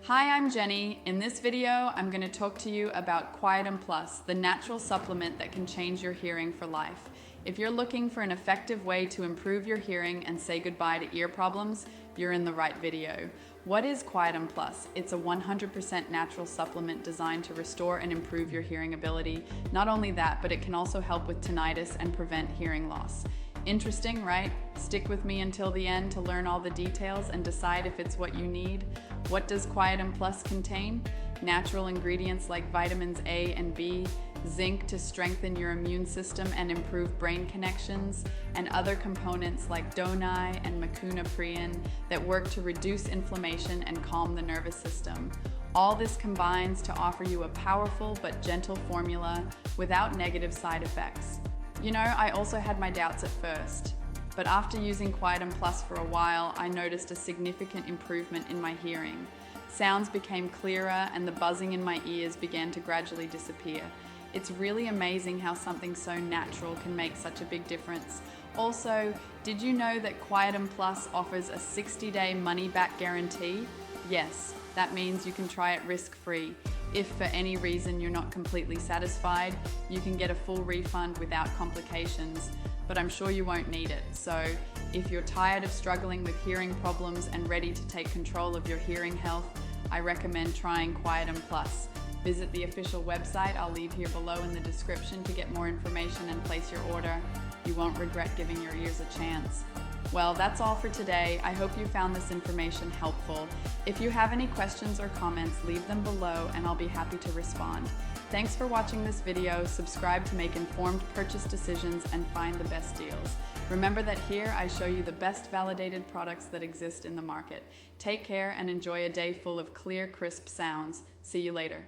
Hi, I'm Jenny. In this video, I'm going to talk to you about Quietum Plus, the natural supplement that can change your hearing for life. If you're looking for an effective way to improve your hearing and say goodbye to ear problems, you're in the right video. What is Quietum Plus? It's a 100% natural supplement designed to restore and improve your hearing ability. Not only that, but it can also help with tinnitus and prevent hearing loss. Interesting, right? Stick with me until the end to learn all the details and decide if it's what you need. What does Quietum Plus contain? Natural ingredients like vitamins A and B, zinc to strengthen your immune system and improve brain connections, and other components like donai and makuna prian that work to reduce inflammation and calm the nervous system. All this combines to offer you a powerful but gentle formula without negative side effects. You know, I also had my doubts at first, but after using Quietum Plus for a while, I noticed a significant improvement in my hearing. Sounds became clearer and the buzzing in my ears began to gradually disappear. It's really amazing how something so natural can make such a big difference. Also, did you know that Quietum Plus offers a 60-day money-back guarantee? Yes, that means you can try it risk-free. If for any reason you're not completely satisfied, you can get a full refund without complications, but I'm sure you won't need it. So if you're tired of struggling with hearing problems and ready to take control of your hearing health, I recommend trying Quietum Plus. Visit the official website I'll leave here below in the description to get more information and place your order. You won't regret giving your ears a chance. Well, that's all for today. I hope you found this information helpful. If you have any questions or comments, leave them below and I'll be happy to respond. Thanks for watching this video. Subscribe to make informed purchase decisions and find the best deals. Remember that here I show you the best validated products that exist in the market. Take care and enjoy a day full of clear, crisp sounds. See you later.